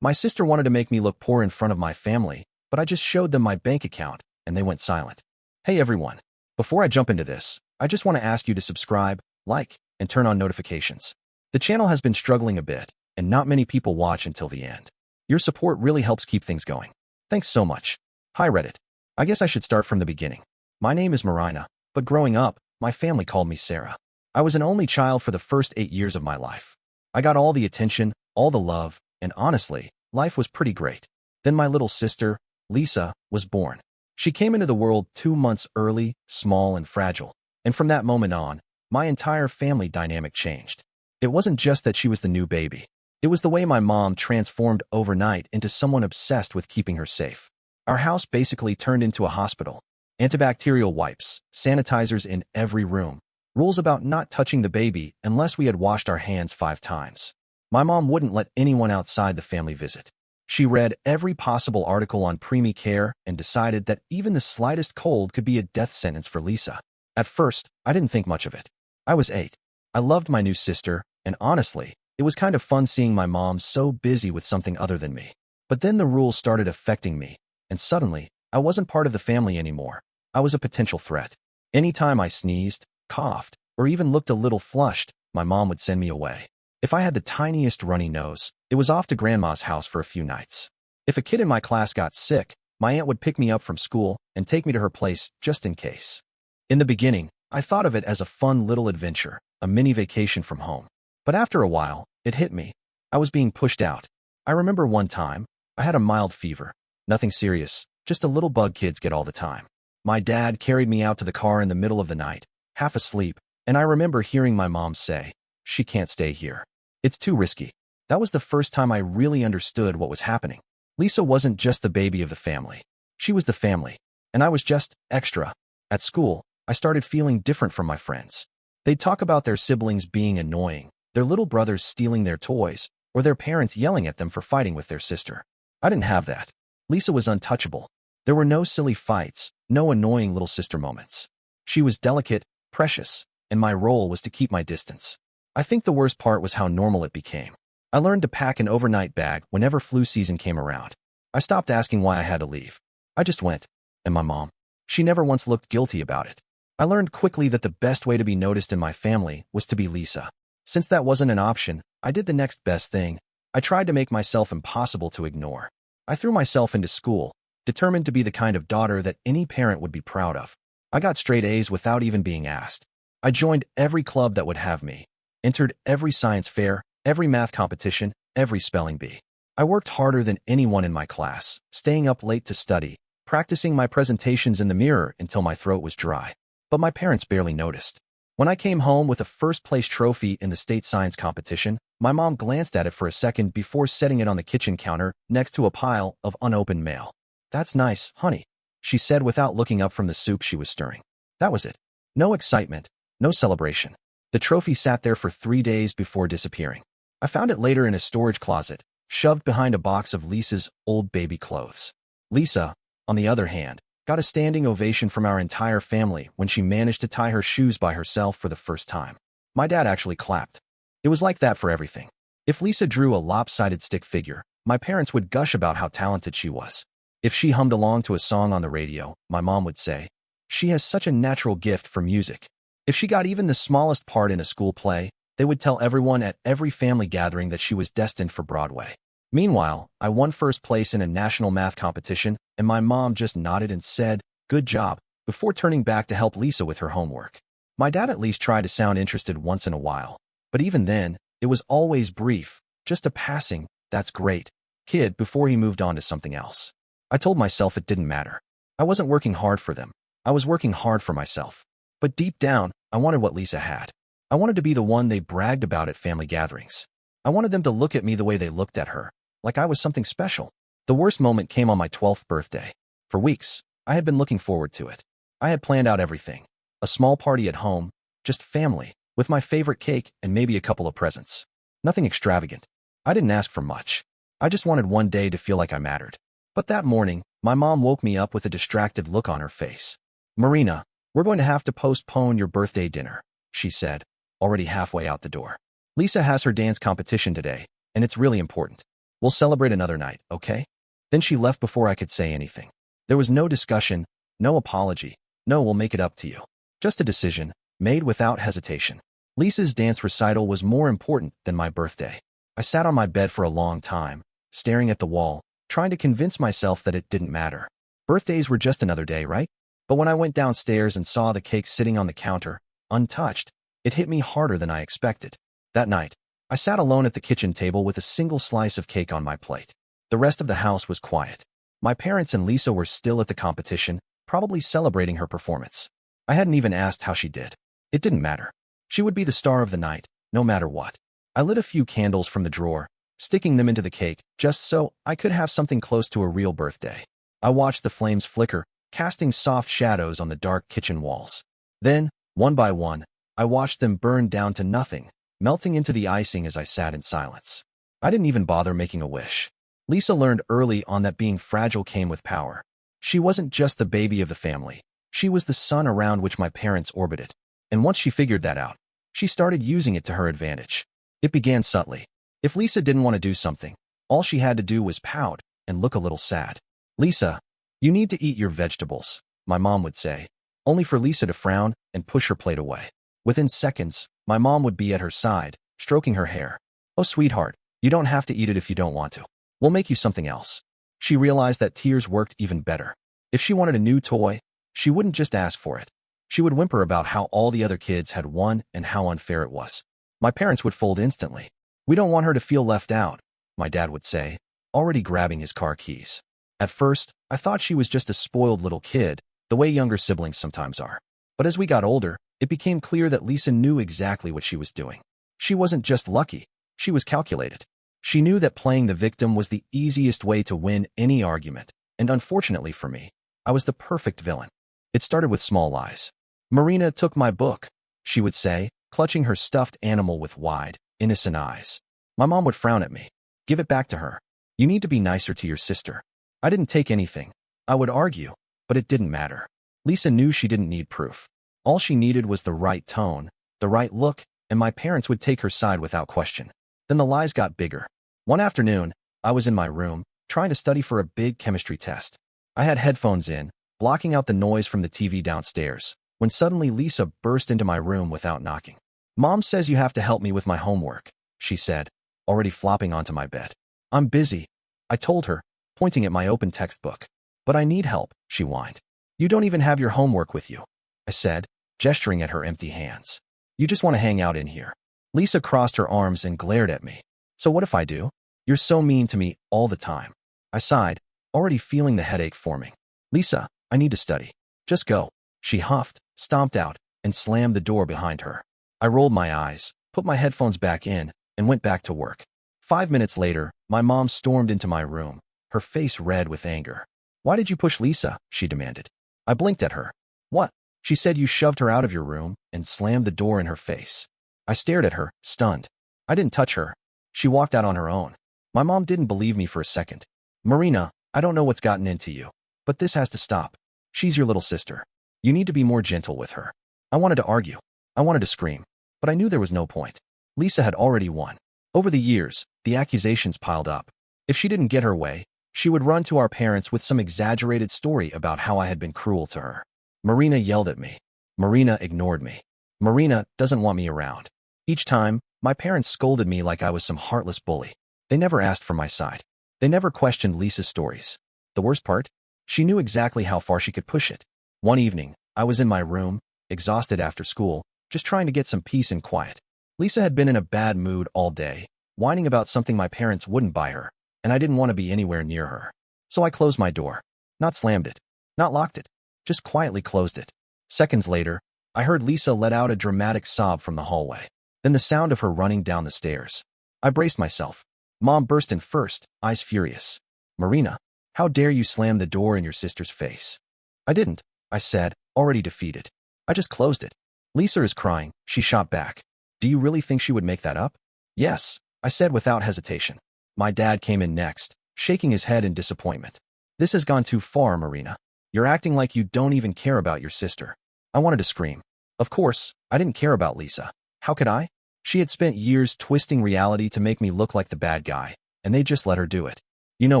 My sister wanted to make me look poor in front of my family, but I just showed them my bank account, and they went silent. Hey everyone. Before I jump into this, I just want to ask you to subscribe, like, and turn on notifications. The channel has been struggling a bit, and not many people watch until the end. Your support really helps keep things going. Thanks so much. Hi Reddit. I guess I should start from the beginning. My name is Marina, but growing up, my family called me Sarah. I was an only child for the first 8 years of my life. I got all the attention, all the love, and honestly, life was pretty great. Then my little sister, Lisa, was born. She came into the world 2 months early, small and fragile. And from that moment on, my entire family dynamic changed. It wasn't just that she was the new baby. It was the way my mom transformed overnight into someone obsessed with keeping her safe. Our house basically turned into a hospital. Antibacterial wipes, sanitizers in every room, rules about not touching the baby unless we had washed our hands 5 times. My mom wouldn't let anyone outside the family visit. She read every possible article on preemie care and decided that even the slightest cold could be a death sentence for Lisa. At first, I didn't think much of it. I was 8. I loved my new sister, and honestly, it was kind of fun seeing my mom so busy with something other than me. But then the rules started affecting me, and suddenly, I wasn't part of the family anymore. I was a potential threat. Anytime I sneezed, coughed, or even looked a little flushed, my mom would send me away. If I had the tiniest runny nose, it was off to grandma's house for a few nights. If a kid in my class got sick, my aunt would pick me up from school and take me to her place just in case. In the beginning, I thought of it as a fun little adventure, a mini vacation from home. But after a while, it hit me. I was being pushed out. I remember one time, I had a mild fever. Nothing serious, just a little bug kids get all the time. My dad carried me out to the car in the middle of the night, half asleep, and I remember hearing my mom say, "She can't stay here. It's too risky." That was the first time I really understood what was happening. Lisa wasn't just the baby of the family. She was the family, and I was just extra. At school, I started feeling different from my friends. They'd talk about their siblings being annoying, their little brothers stealing their toys, or their parents yelling at them for fighting with their sister. I didn't have that. Lisa was untouchable. There were no silly fights, no annoying little sister moments. She was delicate, precious, and my role was to keep my distance. I think the worst part was how normal it became. I learned to pack an overnight bag whenever flu season came around. I stopped asking why I had to leave. I just went. And my mom? She never once looked guilty about it. I learned quickly that the best way to be noticed in my family was to be Lisa. Since that wasn't an option, I did the next best thing. I tried to make myself impossible to ignore. I threw myself into school, determined to be the kind of daughter that any parent would be proud of. I got straight A's without even being asked. I joined every club that would have me, entered every science fair, every math competition, every spelling bee. I worked harder than anyone in my class, staying up late to study, practicing my presentations in the mirror until my throat was dry. But my parents barely noticed. When I came home with a first-place trophy in the state science competition, my mom glanced at it for a second before setting it on the kitchen counter next to a pile of unopened mail. "That's nice, honey," she said without looking up from the soup she was stirring. That was it. No excitement, no celebration. The trophy sat there for 3 days before disappearing. I found it later in a storage closet, shoved behind a box of Lisa's old baby clothes. Lisa, on the other hand, got a standing ovation from our entire family when she managed to tie her shoes by herself for the first time. My dad actually clapped. It was like that for everything. If Lisa drew a lopsided stick figure, my parents would gush about how talented she was. If she hummed along to a song on the radio, my mom would say, "She has such a natural gift for music." If she got even the smallest part in a school play, they would tell everyone at every family gathering that she was destined for Broadway. Meanwhile, I won first place in a national math competition, and my mom just nodded and said, "Good job," before turning back to help Lisa with her homework. My dad at least tried to sound interested once in a while, but even then, it was always brief, just a passing, "That's great," kid before he moved on to something else. I told myself it didn't matter. I wasn't working hard for them. I was working hard for myself. But deep down, I wanted what Lisa had. I wanted to be the one they bragged about at family gatherings. I wanted them to look at me the way they looked at her, like I was something special. The worst moment came on my 12th birthday. For weeks, I had been looking forward to it. I had planned out everything. A small party at home, just family, with my favorite cake and maybe a couple of presents. Nothing extravagant. I didn't ask for much. I just wanted one day to feel like I mattered. But that morning, my mom woke me up with a distracted look on her face. "Marina, we're going to have to postpone your birthday dinner," she said, already halfway out the door. "Lisa has her dance competition today, and it's really important." We'll celebrate another night, okay? Then she left before I could say anything. There was no discussion, no apology, no we'll make it up to you. Just a decision, made without hesitation. Lisa's dance recital was more important than my birthday. I sat on my bed for a long time, staring at the wall, trying to convince myself that it didn't matter. Birthdays were just another day, right? But when I went downstairs and saw the cake sitting on the counter, untouched, it hit me harder than I expected. That night, I sat alone at the kitchen table with a single slice of cake on my plate. The rest of the house was quiet. My parents and Lisa were still at the competition, probably celebrating her performance. I hadn't even asked how she did. It didn't matter. She would be the star of the night, no matter what. I lit a few candles from the drawer, sticking them into the cake, just so I could have something close to a real birthday. I watched the flames flicker, casting soft shadows on the dark kitchen walls. Then, one by one, I watched them burn down to nothing, melting into the icing as I sat in silence. I didn't even bother making a wish. Lisa learned early on that being fragile came with power. She wasn't just the baby of the family. She was the sun around which my parents orbited. And once she figured that out, she started using it to her advantage. It began subtly. If Lisa didn't want to do something, all she had to do was pout and look a little sad. Lisa, you need to eat your vegetables, my mom would say, only for Lisa to frown and push her plate away. Within seconds, my mom would be at her side, stroking her hair. Oh, sweetheart, you don't have to eat it if you don't want to. We'll make you something else. She realized that tears worked even better. If she wanted a new toy, she wouldn't just ask for it. She would whimper about how all the other kids had won and how unfair it was. My parents would fold instantly. We don't want her to feel left out, my dad would say, already grabbing his car keys. At first, I thought she was just a spoiled little kid, the way younger siblings sometimes are. But as we got older, it became clear that Lisa knew exactly what she was doing. She wasn't just lucky, she was calculated. She knew that playing the victim was the easiest way to win any argument, and unfortunately for me, I was the perfect villain. It started with small lies. Marina took my book, she would say, clutching her stuffed animal with wide, innocent eyes. My mom would frown at me. Give it back to her. You need to be nicer to your sister. I didn't take anything. I would argue, but it didn't matter. Lisa knew she didn't need proof. All she needed was the right tone, the right look, and my parents would take her side without question. Then the lies got bigger. One afternoon, I was in my room, trying to study for a big chemistry test. I had headphones in, blocking out the noise from the TV downstairs, when suddenly Lisa burst into my room without knocking. Mom says you have to help me with my homework, she said, already flopping onto my bed. I'm busy, I told her, pointing at my open textbook. But I need help, she whined. You don't even have your homework with you, I said, gesturing at her empty hands. You just want to hang out in here. Lisa crossed her arms and glared at me. So what if I do? You're so mean to me all the time. I sighed, already feeling the headache forming. Lisa, I need to study. Just go. She huffed, stomped out, and slammed the door behind her. I rolled my eyes, put my headphones back in, and went back to work. 5 minutes later, my mom stormed into my room, her face red with anger. Why did you push Lisa? She demanded. I blinked at her. What? She said you shoved her out of your room and slammed the door in her face. I stared at her, stunned. I didn't touch her. She walked out on her own. My mom didn't believe me for a second. Marina, I don't know what's gotten into you, but this has to stop. She's your little sister. You need to be more gentle with her. I wanted to argue. I wanted to scream, but I knew there was no point. Lisa had already won. Over the years, the accusations piled up. If she didn't get her way, she would run to our parents with some exaggerated story about how I had been cruel to her. Marina yelled at me. Marina ignored me. Marina doesn't want me around. Each time, my parents scolded me like I was some heartless bully. They never asked for my side. They never questioned Lisa's stories. The worst part? She knew exactly how far she could push it. One evening, I was in my room, exhausted after school, just trying to get some peace and quiet. Lisa had been in a bad mood all day, whining about something my parents wouldn't buy her, and I didn't want to be anywhere near her. So I closed my door. Not slammed it. Not locked it. Just quietly closed it. Seconds later, I heard Lisa let out a dramatic sob from the hallway. Then the sound of her running down the stairs. I braced myself. Mom burst in first, eyes furious. Marina, how dare you slam the door in your sister's face? I didn't, I said, already defeated. I just closed it. Lisa is crying, she shot back. Do you really think she would make that up? Yes, I said without hesitation. My dad came in next, shaking his head in disappointment. This has gone too far, Marina. You're acting like you don't even care about your sister. I wanted to scream. Of course, I didn't care about Lisa. How could I? She had spent years twisting reality to make me look like the bad guy, and they just let her do it. You know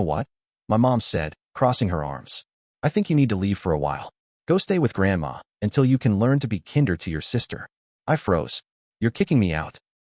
what? My mom said, crossing her arms. I think you need to leave for a while. Go stay with Grandma until you can learn to be kinder to your sister. I froze. You're kicking me out.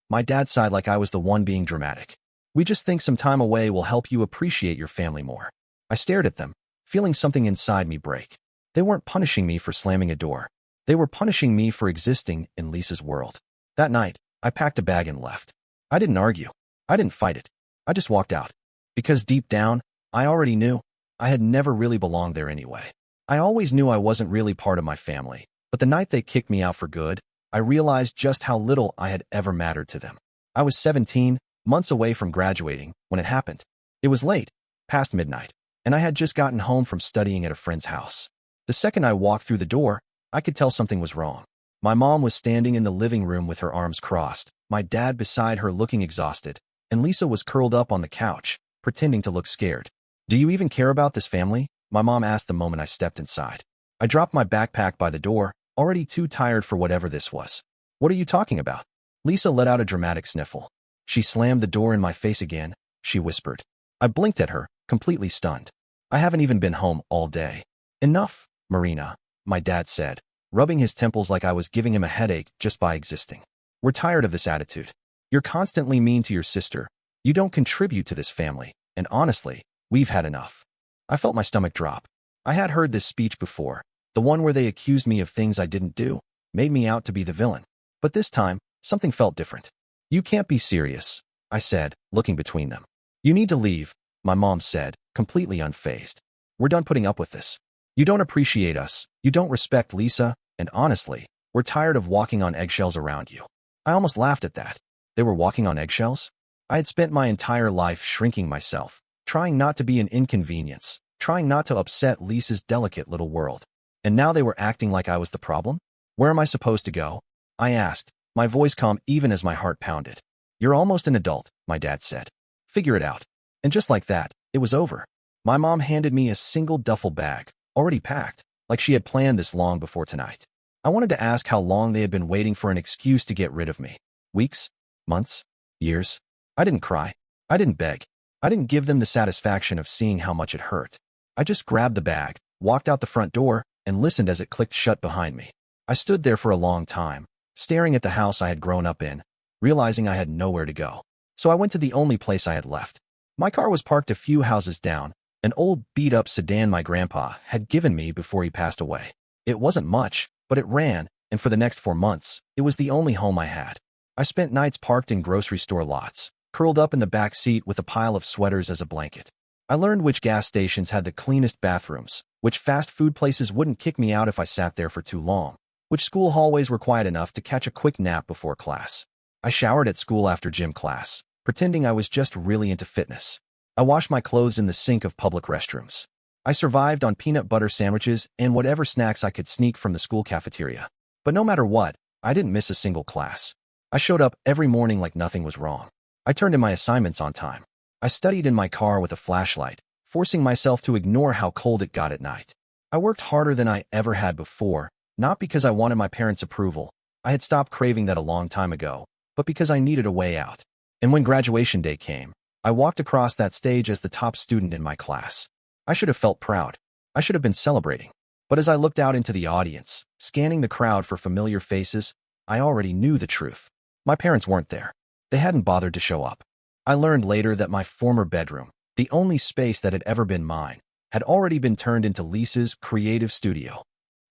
My dad sighed like I was the one being dramatic. We just think some time away will help you appreciate your family more. I stared at them, feeling something inside me break. They weren't punishing me for slamming a door. They were punishing me for existing in Lisa's world. That night, I packed a bag and left. I didn't argue. I didn't fight it. I just walked out. Because deep down, I already knew I had never really belonged there anyway. I always knew I wasn't really part of my family, but the night they kicked me out for good, I realized just how little I had ever mattered to them. I was 17, months away from graduating, when it happened. It was late, past midnight, and I had just gotten home from studying at a friend's house. The second I walked through the door, I could tell something was wrong. My mom was standing in the living room with her arms crossed, my dad beside her looking exhausted, and Lisa was curled up on the couch, pretending to look scared. Do you even care about this family? My mom asked the moment I stepped inside. I dropped my backpack by the door, already too tired for whatever this was. What are you talking about? Lisa let out a dramatic sniffle. She slammed the door in my face again, she whispered. I blinked at her, completely stunned. I haven't even been home all day. Enough, Marina, my dad said, rubbing his temples like I was giving him a headache just by existing. We're tired of this attitude. You're constantly mean to your sister. You don't contribute to this family, and honestly, we've had enough. I felt my stomach drop. I had heard this speech before, the one where they accused me of things I didn't do, made me out to be the villain. But this time, something felt different. You can't be serious, I said, looking between them. You need to leave, my mom said, completely unfazed. We're done putting up with this. You don't appreciate us, you don't respect Lisa, and honestly, we're tired of walking on eggshells around you. I almost laughed at that. They were walking on eggshells? I had spent my entire life shrinking myself, trying not to be an inconvenience, trying not to upset Lisa's delicate little world. And now they were acting like I was the problem? Where am I supposed to go? I asked, my voice calm even as my heart pounded. You're almost an adult, my dad said. Figure it out. And just like that, it was over. My mom handed me a single duffel bag, already packed, like she had planned this long before tonight. I wanted to ask how long they had been waiting for an excuse to get rid of me. Weeks? Months? Years? I didn't cry. I didn't beg. I didn't give them the satisfaction of seeing how much it hurt. I just grabbed the bag, walked out the front door, and listened as it clicked shut behind me. I stood there for a long time, staring at the house I had grown up in, realizing I had nowhere to go. So I went to the only place I had left. My car was parked a few houses down, an old beat-up sedan my grandpa had given me before he passed away. It wasn't much, but it ran, and for the next 4 months, it was the only home I had. I spent nights parked in grocery store lots, curled up in the back seat with a pile of sweaters as a blanket. I learned which gas stations had the cleanest bathrooms, which fast food places wouldn't kick me out if I sat there for too long, which school hallways were quiet enough to catch a quick nap before class. I showered at school after gym class, pretending I was just really into fitness. I washed my clothes in the sink of public restrooms. I survived on peanut butter sandwiches and whatever snacks I could sneak from the school cafeteria. But no matter what, I didn't miss a single class. I showed up every morning like nothing was wrong. I turned in my assignments on time. I studied in my car with a flashlight, forcing myself to ignore how cold it got at night. I worked harder than I ever had before, not because I wanted my parents' approval. I had stopped craving that a long time ago, but because I needed a way out. And when graduation day came, I walked across that stage as the top student in my class. I should have felt proud. I should have been celebrating. But as I looked out into the audience, scanning the crowd for familiar faces, I already knew the truth. My parents weren't there. They hadn't bothered to show up. I learned later that my former bedroom, the only space that had ever been mine, had already been turned into Lisa's creative studio.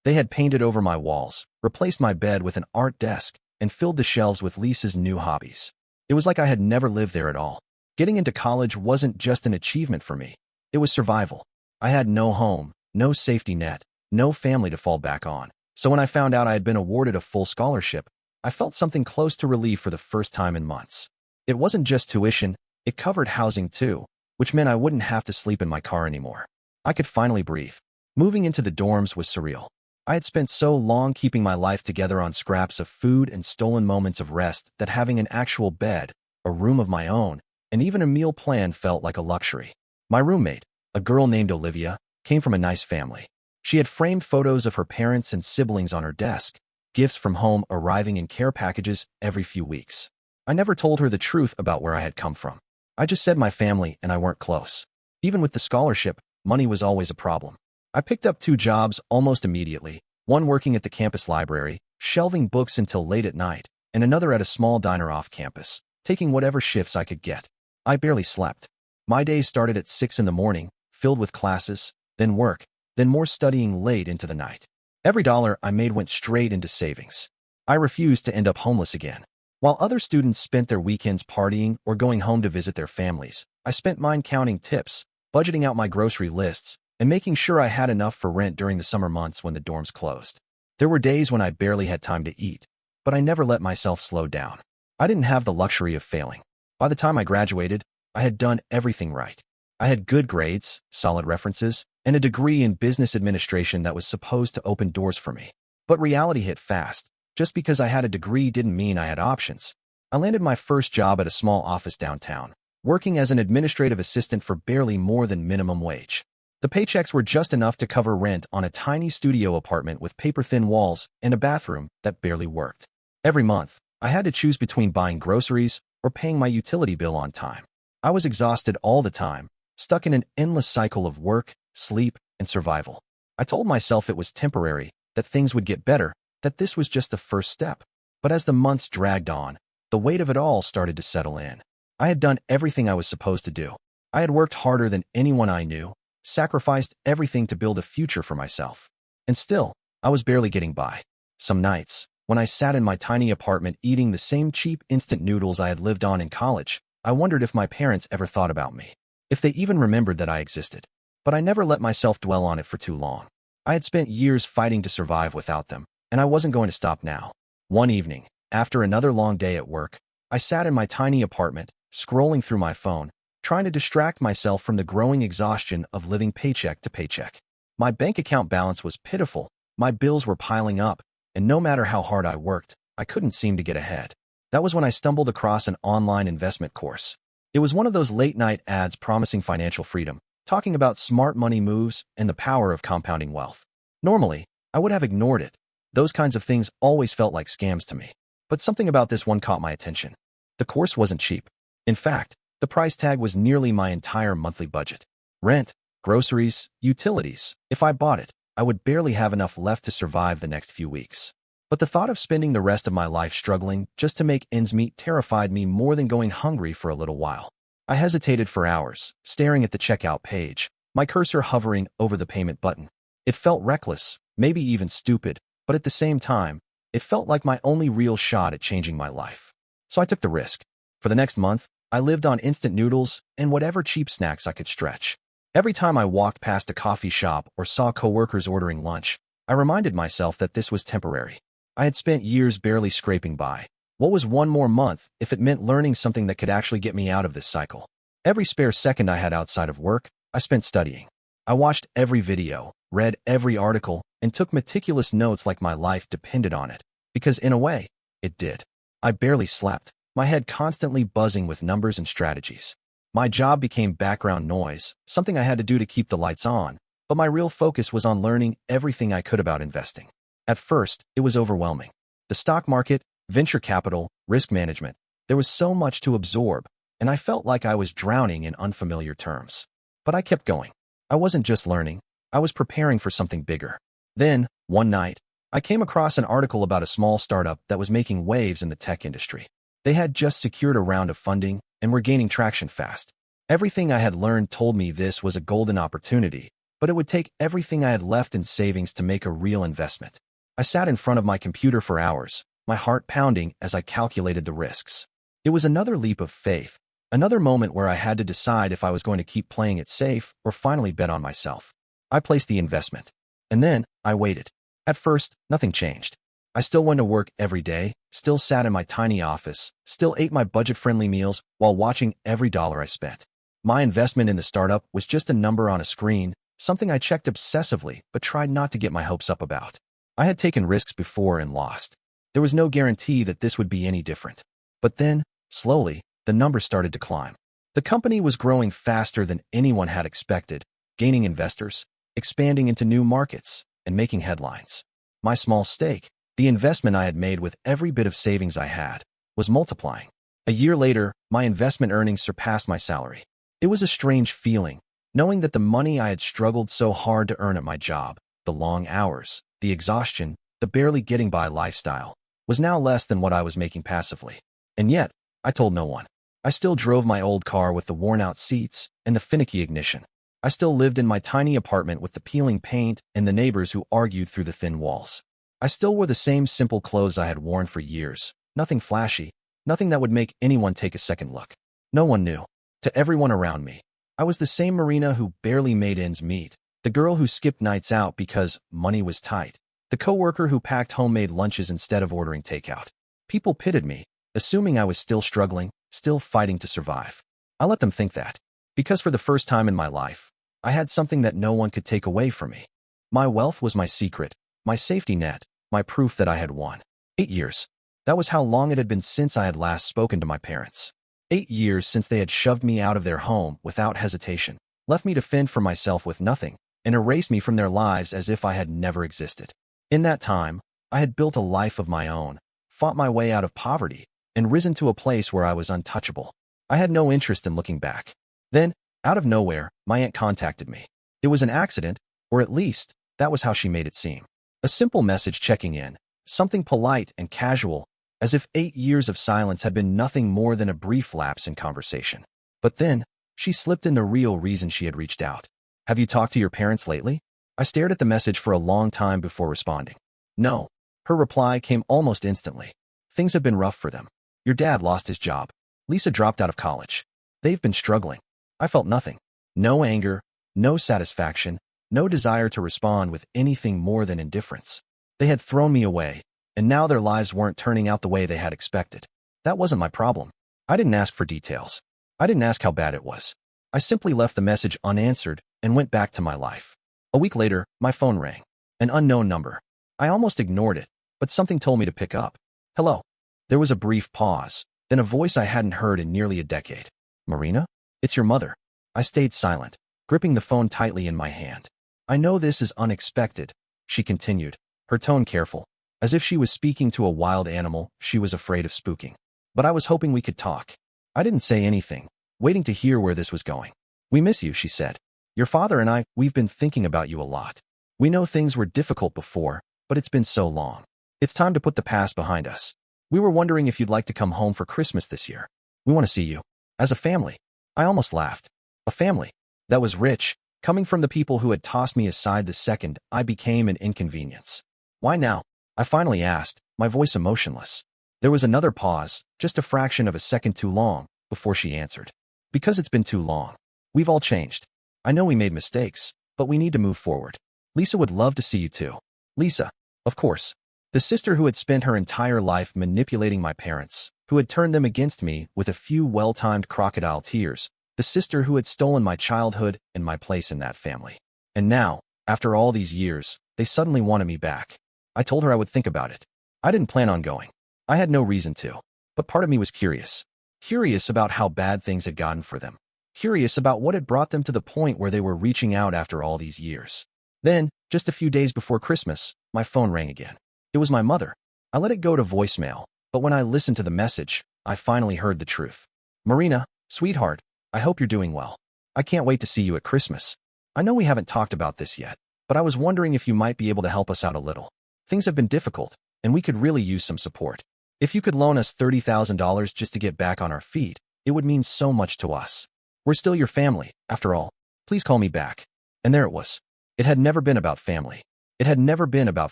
They had painted over my walls, replaced my bed with an art desk, and filled the shelves with Lisa's new hobbies. It was like I had never lived there at all. Getting into college wasn't just an achievement for me. It was survival. I had no home, no safety net, no family to fall back on. So when I found out I had been awarded a full scholarship, I felt something close to relief for the first time in months. It wasn't just tuition, it covered housing too, which meant I wouldn't have to sleep in my car anymore. I could finally breathe. Moving into the dorms was surreal. I had spent so long keeping my life together on scraps of food and stolen moments of rest that having an actual bed, a room of my own, and even a meal plan felt like a luxury. My roommate, a girl named Olivia, came from a nice family. She had framed photos of her parents and siblings on her desk, gifts from home arriving in care packages every few weeks. I never told her the truth about where I had come from. I just said my family and I weren't close. Even with the scholarship, money was always a problem. I picked up 2 jobs almost immediately, one working at the campus library, shelving books until late at night, and another at a small diner off campus, taking whatever shifts I could get. I barely slept. My days started at 6 in the morning, filled with classes, then work, then more studying late into the night. Every dollar I made went straight into savings. I refused to end up homeless again. While other students spent their weekends partying or going home to visit their families, I spent mine counting tips, budgeting out my grocery lists, and making sure I had enough for rent during the summer months when the dorms closed. There were days when I barely had time to eat, but I never let myself slow down. I didn't have the luxury of failing. By the time I graduated, I had done everything right. I had good grades, solid references, and a degree in business administration that was supposed to open doors for me. But reality hit fast. Just because I had a degree didn't mean I had options. I landed my first job at a small office downtown, working as an administrative assistant for barely more than minimum wage. The paychecks were just enough to cover rent on a tiny studio apartment with paper-thin walls and a bathroom that barely worked. Every month, I had to choose between buying groceries or paying my utility bill on time. I was exhausted all the time, stuck in an endless cycle of work, sleep, and survival. I told myself it was temporary, that things would get better, that this was just the first step. But as the months dragged on, the weight of it all started to settle in. I had done everything I was supposed to do. I had worked harder than anyone I knew, sacrificed everything to build a future for myself. And still, I was barely getting by. Some nights, when I sat in my tiny apartment eating the same cheap instant noodles I had lived on in college, I wondered if my parents ever thought about me, if they even remembered that I existed. But I never let myself dwell on it for too long. I had spent years fighting to survive without them, and I wasn't going to stop now. One evening, after another long day at work, I sat in my tiny apartment, scrolling through my phone, trying to distract myself from the growing exhaustion of living paycheck to paycheck. My bank account balance was pitiful, my bills were piling up, and no matter how hard I worked, I couldn't seem to get ahead. That was when I stumbled across an online investment course. It was one of those late-night ads promising financial freedom, talking about smart money moves and the power of compounding wealth. Normally, I would have ignored it. Those kinds of things always felt like scams to me. But something about this one caught my attention. The course wasn't cheap. In fact, the price tag was nearly my entire monthly budget. Rent, groceries, utilities. If I bought it, I would barely have enough left to survive the next few weeks. But the thought of spending the rest of my life struggling just to make ends meet terrified me more than going hungry for a little while. I hesitated for hours, staring at the checkout page, my cursor hovering over the payment button. It felt reckless, maybe even stupid, but at the same time, it felt like my only real shot at changing my life. So I took the risk. For the next month, I lived on instant noodles and whatever cheap snacks I could stretch. Every time I walked past a coffee shop or saw coworkers ordering lunch, I reminded myself that this was temporary. I had spent years barely scraping by. What was one more month if it meant learning something that could actually get me out of this cycle? Every spare second I had outside of work, I spent studying. I watched every video, read every article, and took meticulous notes like my life depended on it. Because in a way, it did. I barely slept, my head constantly buzzing with numbers and strategies. My job became background noise, something I had to do to keep the lights on, but my real focus was on learning everything I could about investing. At first, it was overwhelming. The stock market, venture capital, risk management, there was so much to absorb, and I felt like I was drowning in unfamiliar terms. But I kept going. I wasn't just learning, I was preparing for something bigger. Then, one night, I came across an article about a small startup that was making waves in the tech industry. They had just secured a round of funding and were gaining traction fast. Everything I had learned told me this was a golden opportunity, but it would take everything I had left in savings to make a real investment. I sat in front of my computer for hours, my heart pounding as I calculated the risks. It was another leap of faith, another moment where I had to decide if I was going to keep playing it safe or finally bet on myself. I placed the investment. And then, I waited. At first, nothing changed. I still went to work every day, still sat in my tiny office, still ate my budget-friendly meals while watching every dollar I spent. My investment in the startup was just a number on a screen, something I checked obsessively but tried not to get my hopes up about. I had taken risks before and lost. There was no guarantee that this would be any different. But then, slowly, the numbers started to climb. The company was growing faster than anyone had expected, gaining investors, expanding into new markets, and making headlines. My small stake, the investment I had made with every bit of savings I had, was multiplying. A year later, my investment earnings surpassed my salary. It was a strange feeling, knowing that the money I had struggled so hard to earn at my job, the long hours, the exhaustion, the barely getting by lifestyle, was now less than what I was making passively. And yet, I told no one. I still drove my old car with the worn-out seats and the finicky ignition. I still lived in my tiny apartment with the peeling paint and the neighbors who argued through the thin walls. I still wore the same simple clothes I had worn for years, nothing flashy, nothing that would make anyone take a second look. No one knew. To everyone around me, I was the same Marina who barely made ends meet, the girl who skipped nights out because money was tight, the coworker who packed homemade lunches instead of ordering takeout. People pitied me, assuming I was still struggling, still fighting to survive. I let them think that, because for the first time in my life, I had something that no one could take away from me. My wealth was my secret, my safety net, my proof that I had won. 8 years. That was how long it had been since I had last spoken to my parents. 8 years since they had shoved me out of their home without hesitation, left me to fend for myself with nothing, and erased me from their lives as if I had never existed. In that time, I had built a life of my own, fought my way out of poverty, and risen to a place where I was untouchable. I had no interest in looking back. Then, out of nowhere, my aunt contacted me. It was an accident, or at least, that was how she made it seem. A simple message checking in, something polite and casual, as if 8 years of silence had been nothing more than a brief lapse in conversation. But then, she slipped in the real reason she had reached out. Have you talked to your parents lately? I stared at the message for a long time before responding. No. Her reply came almost instantly. Things have been rough for them. Your dad lost his job. Lisa dropped out of college. They've been struggling. I felt nothing. No anger, no satisfaction, no desire to respond with anything more than indifference. They had thrown me away, and now their lives weren't turning out the way they had expected. That wasn't my problem. I didn't ask for details. I didn't ask how bad it was. I simply left the message unanswered and went back to my life. A week later, my phone rang. An unknown number. I almost ignored it, but something told me to pick up. Hello. There was a brief pause, then a voice I hadn't heard in nearly a decade. Marina? It's your mother. I stayed silent, gripping the phone tightly in my hand. I know this is unexpected, she continued, her tone careful, as if she was speaking to a wild animal she was afraid of spooking. But I was hoping we could talk. I didn't say anything, waiting to hear where this was going. We miss you, she said. Your father and I, we've been thinking about you a lot. We know things were difficult before, but it's been so long. It's time to put the past behind us. We were wondering if you'd like to come home for Christmas this year. We want to see you. As a family. I almost laughed. A family. That was rich, coming from the people who had tossed me aside the second I became an inconvenience. Why now? I finally asked, my voice emotionless. There was another pause, just a fraction of a second too long, before she answered. Because it's been too long. We've all changed. I know we made mistakes, but we need to move forward. Lisa would love to see you too. Lisa, of course. The sister who had spent her entire life manipulating my parents, who had turned them against me with a few well-timed crocodile tears, the sister who had stolen my childhood and my place in that family. And now, after all these years, they suddenly wanted me back. I told her I would think about it. I didn't plan on going. I had no reason to. But part of me was curious. Curious about how bad things had gotten for them. Curious about what had brought them to the point where they were reaching out after all these years. Then, just a few days before Christmas, my phone rang again. It was my mother. I let it go to voicemail, but when I listened to the message, I finally heard the truth. Marina, sweetheart, I hope you're doing well. I can't wait to see you at Christmas. I know we haven't talked about this yet, but I was wondering if you might be able to help us out a little. Things have been difficult, and we could really use some support. If you could loan us $30,000 just to get back on our feet, it would mean so much to us. We're still your family, after all. Please call me back. And there it was. It had never been about family. It had never been about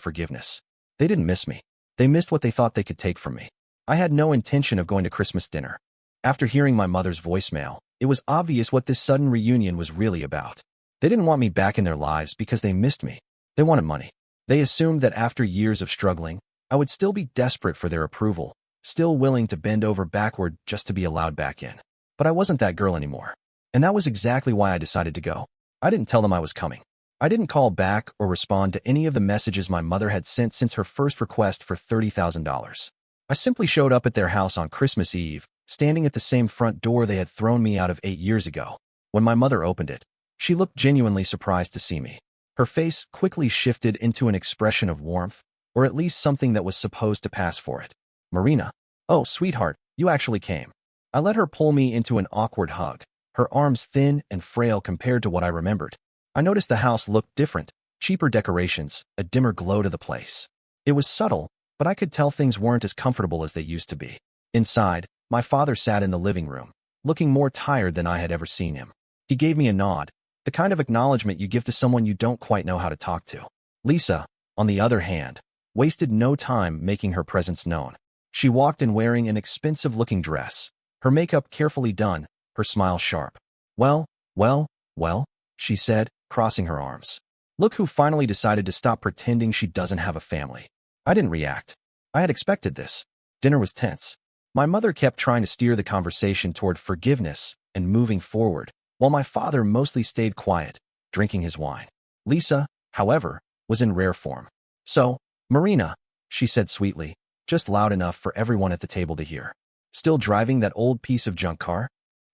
forgiveness. They didn't miss me. They missed what they thought they could take from me. I had no intention of going to Christmas dinner. After hearing my mother's voicemail, it was obvious what this sudden reunion was really about. They didn't want me back in their lives because they missed me. They wanted money. They assumed that after years of struggling, I would still be desperate for their approval, still willing to bend over backward just to be allowed back in. But I wasn't that girl anymore. And that was exactly why I decided to go. I didn't tell them I was coming. I didn't call back or respond to any of the messages my mother had sent since her first request for $30,000. I simply showed up at their house on Christmas Eve, standing at the same front door they had thrown me out of 8 years ago. When my mother opened it, she looked genuinely surprised to see me. Her face quickly shifted into an expression of warmth, or at least something that was supposed to pass for it. Marina. Oh, sweetheart, you actually came. I let her pull me into an awkward hug, her arms thin and frail compared to what I remembered. I noticed the house looked different, cheaper decorations, a dimmer glow to the place. It was subtle, but I could tell things weren't as comfortable as they used to be. Inside, my father sat in the living room, looking more tired than I had ever seen him. He gave me a nod, the kind of acknowledgement you give to someone you don't quite know how to talk to. Lisa, on the other hand, wasted no time making her presence known. She walked in wearing an expensive-looking dress, her makeup carefully done, her smile sharp. Well, well, she said, crossing her arms. Look who finally decided to stop pretending she doesn't have a family. I didn't react. I had expected this. Dinner was tense. My mother kept trying to steer the conversation toward forgiveness and moving forward, while my father mostly stayed quiet, drinking his wine. Lisa, however, was in rare form. So, Marina, she said sweetly, just loud enough for everyone at the table to hear. Still driving that old piece of junk car?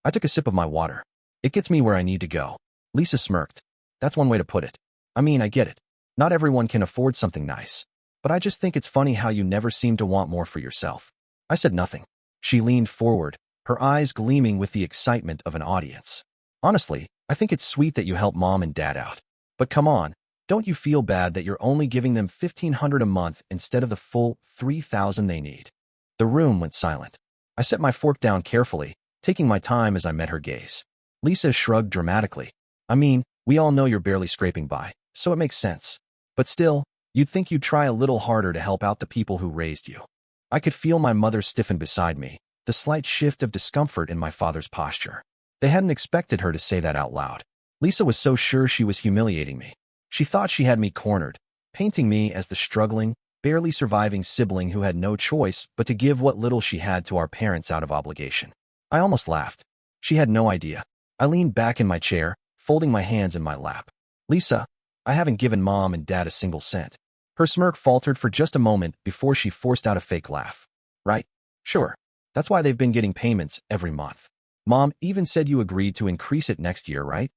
I took a sip of my water. It gets me where I need to go. Lisa smirked. That's one way to put it. I mean, I get it. Not everyone can afford something nice. But I just think it's funny how you never seem to want more for yourself. I said nothing. She leaned forward, her eyes gleaming with the excitement of an audience. Honestly, I think it's sweet that you help mom and dad out. But come on, don't you feel bad that you're only giving them $1,500 a month instead of the full $3,000 they need? The room went silent. I set my fork down carefully, taking my time as I met her gaze. Lisa shrugged dramatically. I mean, we all know you're barely scraping by, so it makes sense. But still, you'd think you'd try a little harder to help out the people who raised you. I could feel my mother stiffen beside me, the slight shift of discomfort in my father's posture. They hadn't expected her to say that out loud. Lisa was so sure she was humiliating me. She thought she had me cornered, painting me as the struggling, barely surviving sibling who had no choice but to give what little she had to our parents out of obligation. I almost laughed. She had no idea. I leaned back in my chair, folding my hands in my lap. Lisa, I haven't given mom and dad a single cent. Her smirk faltered for just a moment before she forced out a fake laugh. Right? Sure. That's why they've been getting payments every month. Mom even said you agreed to increase it next year, right?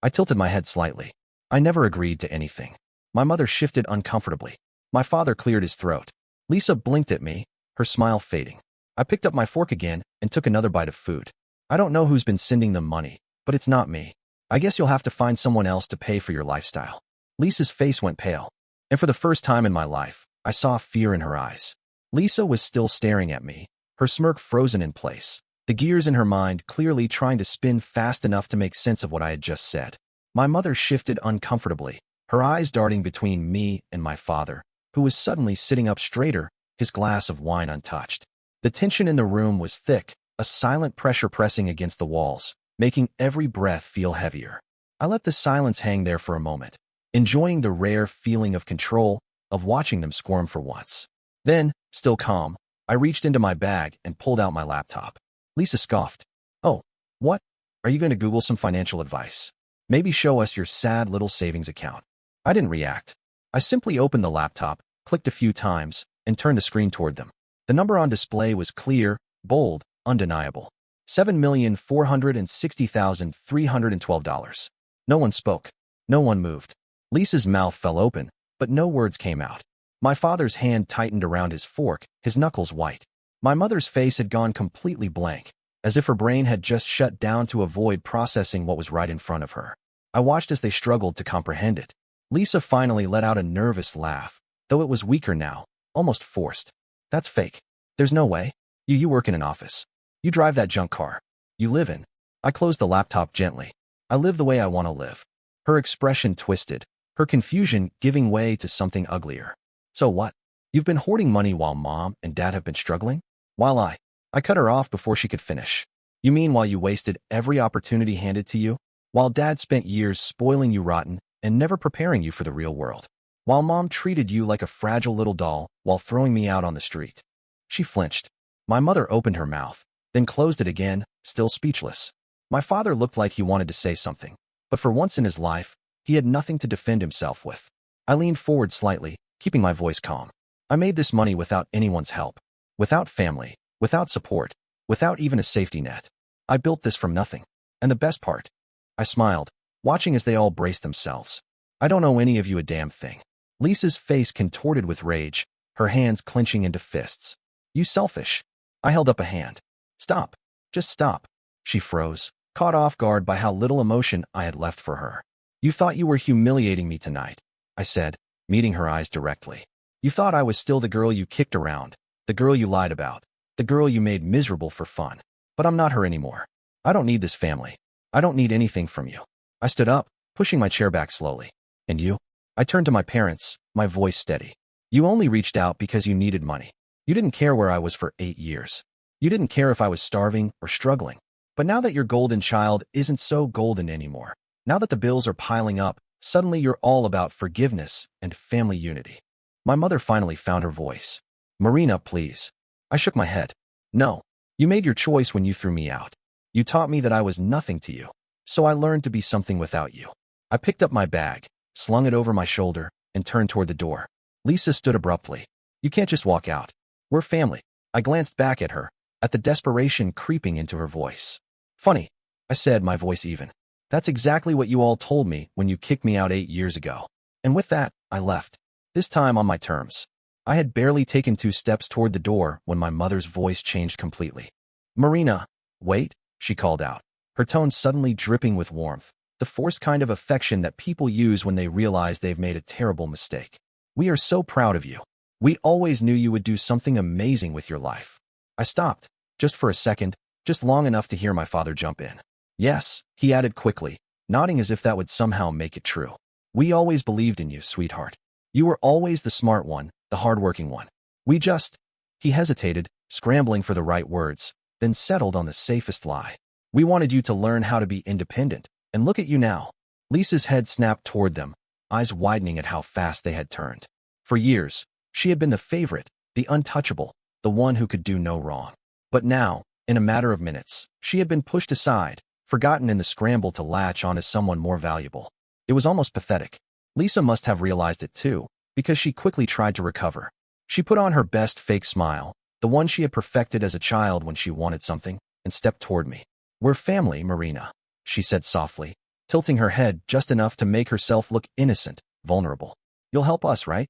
I tilted my head slightly. I never agreed to anything. My mother shifted uncomfortably. My father cleared his throat. Lisa blinked at me, her smile fading. I picked up my fork again and took another bite of food. I don't know who's been sending them money, but it's not me. I guess you'll have to find someone else to pay for your lifestyle. Lisa's face went pale. And for the first time in my life, I saw fear in her eyes. Lisa was still staring at me, her smirk frozen in place, the gears in her mind clearly trying to spin fast enough to make sense of what I had just said. My mother shifted uncomfortably, her eyes darting between me and my father, who was suddenly sitting up straighter, his glass of wine untouched. The tension in the room was thick, a silent pressure pressing against the walls, making every breath feel heavier. I let the silence hang there for a moment, enjoying the rare feeling of control, of watching them squirm for once. Then, still calm, I reached into my bag and pulled out my laptop. Lisa scoffed. Oh, what? Are you going to Google some financial advice? Maybe show us your sad little savings account. I didn't react. I simply opened the laptop, clicked a few times, and turned the screen toward them. The number on display was clear, bold, undeniable. $7,460,312. No one spoke. No one moved. Lisa's mouth fell open, but no words came out. My father's hand tightened around his fork, his knuckles white. My mother's face had gone completely blank, as if her brain had just shut down to avoid processing what was right in front of her. I watched as they struggled to comprehend it. Lisa finally let out a nervous laugh, though it was weaker now, almost forced. That's fake. There's no way. You work in an office. You drive that junk car. You live in. I closed the laptop gently. I live the way I want to live. Her expression twisted, her confusion giving way to something uglier. So what? You've been hoarding money while mom and dad have been struggling? While I cut her off before she could finish. You mean while you wasted every opportunity handed to you? While dad spent years spoiling you rotten and never preparing you for the real world? While mom treated you like a fragile little doll while throwing me out on the street? She flinched. My mother opened her mouth, then closed it again, still speechless. My father looked like he wanted to say something, but for once in his life, he had nothing to defend himself with. I leaned forward slightly, keeping my voice calm. I made this money without anyone's help, without family, without support, without even a safety net. I built this from nothing. And the best part? I smiled, watching as they all braced themselves. I don't owe any of you a damn thing. Lisa's face contorted with rage, her hands clenching into fists. You selfish. I held up a hand. Stop. Just stop. She froze, caught off guard by how little emotion I had left for her. You thought you were humiliating me tonight, I said, meeting her eyes directly. You thought I was still the girl you kicked around, the girl you lied about, the girl you made miserable for fun. But I'm not her anymore. I don't need this family. I don't need anything from you. I stood up, pushing my chair back slowly. And you? I turned to my parents, my voice steady. You only reached out because you needed money. You didn't care where I was for 8 years. You didn't care if I was starving or struggling. But now that your golden child isn't so golden anymore, now that the bills are piling up, suddenly you're all about forgiveness and family unity. My mother finally found her voice. Marina, please. I shook my head. No. You made your choice when you threw me out. You taught me that I was nothing to you. So I learned to be something without you. I picked up my bag, slung it over my shoulder, and turned toward the door. Lisa stood abruptly. You can't just walk out. We're family. I glanced back at her, at the desperation creeping into her voice. Funny, I said, my voice even. That's exactly what you all told me when you kicked me out 8 years ago. And with that, I left. This time on my terms. I had barely taken 2 steps toward the door when my mother's voice changed completely. Marina, wait, she called out, her tone suddenly dripping with warmth, the forced kind of affection that people use when they realize they've made a terrible mistake. We are so proud of you. We always knew you would do something amazing with your life. I stopped, just for a second, just long enough to hear my father jump in. Yes, he added quickly, nodding as if that would somehow make it true. We always believed in you, sweetheart. You were always the smart one, the hardworking one. He hesitated, scrambling for the right words, then settled on the safest lie. We wanted you to learn how to be independent, and look at you now. Lisa's head snapped toward them, eyes widening at how fast they had turned. For years, she had been the favorite, the untouchable, the one who could do no wrong. But now, in a matter of minutes, she had been pushed aside, forgotten in the scramble to latch on as someone more valuable. It was almost pathetic. Lisa must have realized it too, because she quickly tried to recover. She put on her best fake smile, the one she had perfected as a child when she wanted something, and stepped toward me. We're family, Marina, she said softly, tilting her head just enough to make herself look innocent, vulnerable. You'll help us, right?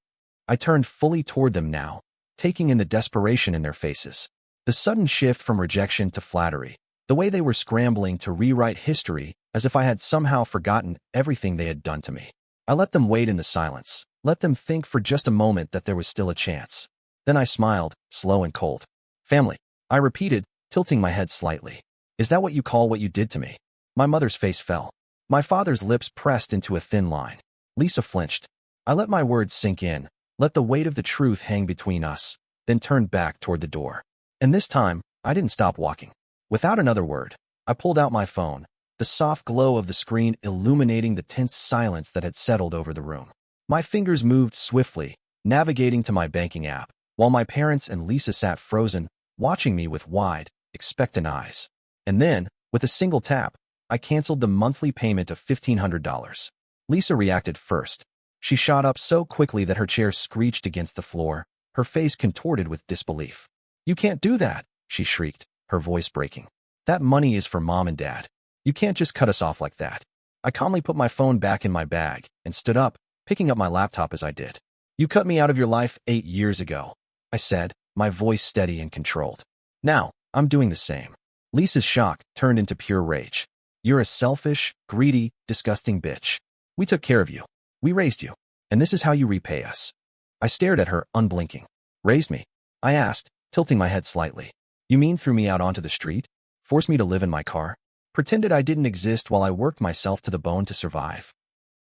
I turned fully toward them now, taking in the desperation in their faces. The sudden shift from rejection to flattery, the way they were scrambling to rewrite history as if I had somehow forgotten everything they had done to me. I let them wait in the silence, let them think for just a moment that there was still a chance. Then I smiled, slow and cold. Family, I repeated, tilting my head slightly. Is that what you call what you did to me? My mother's face fell. My father's lips pressed into a thin line. Lisa flinched. I let my words sink in, let the weight of the truth hang between us, then turned back toward the door. And this time, I didn't stop walking. Without another word, I pulled out my phone, the soft glow of the screen illuminating the tense silence that had settled over the room. My fingers moved swiftly, navigating to my banking app, while my parents and Lisa sat frozen, watching me with wide, expectant eyes. And then, with a single tap, I canceled the monthly payment of $1,500. Lisa reacted first. She shot up so quickly that her chair screeched against the floor, her face contorted with disbelief. You can't do that, she shrieked, her voice breaking. That money is for Mom and Dad. You can't just cut us off like that. I calmly put my phone back in my bag and stood up, picking up my laptop as I did. You cut me out of your life 8 years ago, I said, my voice steady and controlled. Now, I'm doing the same. Lisa's shock turned into pure rage. You're a selfish, greedy, disgusting bitch. We took care of you. We raised you. And this is how you repay us. I stared at her, unblinking. Raised me? I asked, tilting my head slightly. You mean threw me out onto the street? Forced me to live in my car? Pretended I didn't exist while I worked myself to the bone to survive?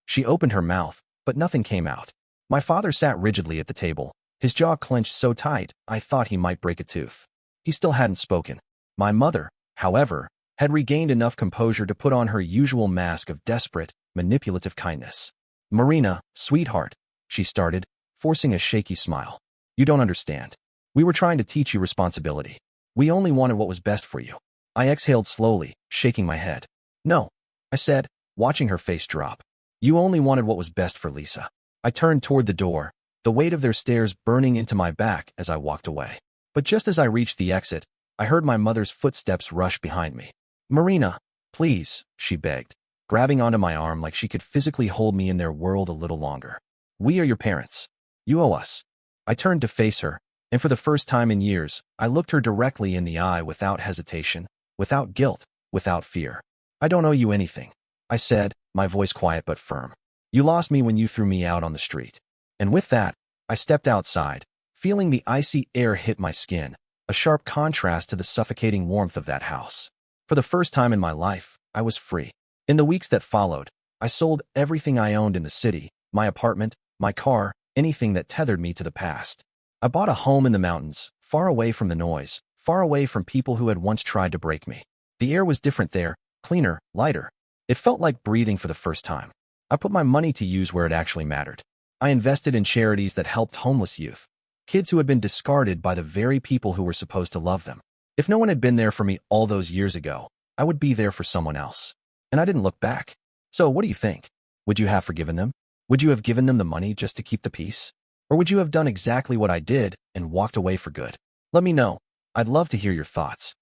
She opened her mouth, but nothing came out. My father sat rigidly at the table, his jaw clenched so tight I thought he might break a tooth. He still hadn't spoken. My mother, however, had regained enough composure to put on her usual mask of desperate, manipulative kindness. Marina, sweetheart, she started, forcing a shaky smile. You don't understand. We were trying to teach you responsibility. We only wanted what was best for you. I exhaled slowly, shaking my head. No, I said, watching her face drop. You only wanted what was best for Lisa. I turned toward the door, the weight of their stares burning into my back as I walked away. But just as I reached the exit, I heard my mother's footsteps rush behind me. Marina, please, she begged, grabbing onto my arm like she could physically hold me in their world a little longer. We are your parents. You owe us. I turned to face her, and for the first time in years, I looked her directly in the eye without hesitation, without guilt, without fear. I don't owe you anything, I said, my voice quiet but firm. You lost me when you threw me out on the street. And with that, I stepped outside, feeling the icy air hit my skin, a sharp contrast to the suffocating warmth of that house. For the first time in my life, I was free. In the weeks that followed, I sold everything I owned in the city, my apartment, my car, anything that tethered me to the past. I bought a home in the mountains, far away from the noise, far away from people who had once tried to break me. The air was different there, cleaner, lighter. It felt like breathing for the first time. I put my money to use where it actually mattered. I invested in charities that helped homeless youth, kids who had been discarded by the very people who were supposed to love them. If no one had been there for me all those years ago, I would be there for someone else. And I didn't look back. So what do you think? Would you have forgiven them? Would you have given them the money just to keep the peace? Or would you have done exactly what I did and walked away for good? Let me know. I'd love to hear your thoughts.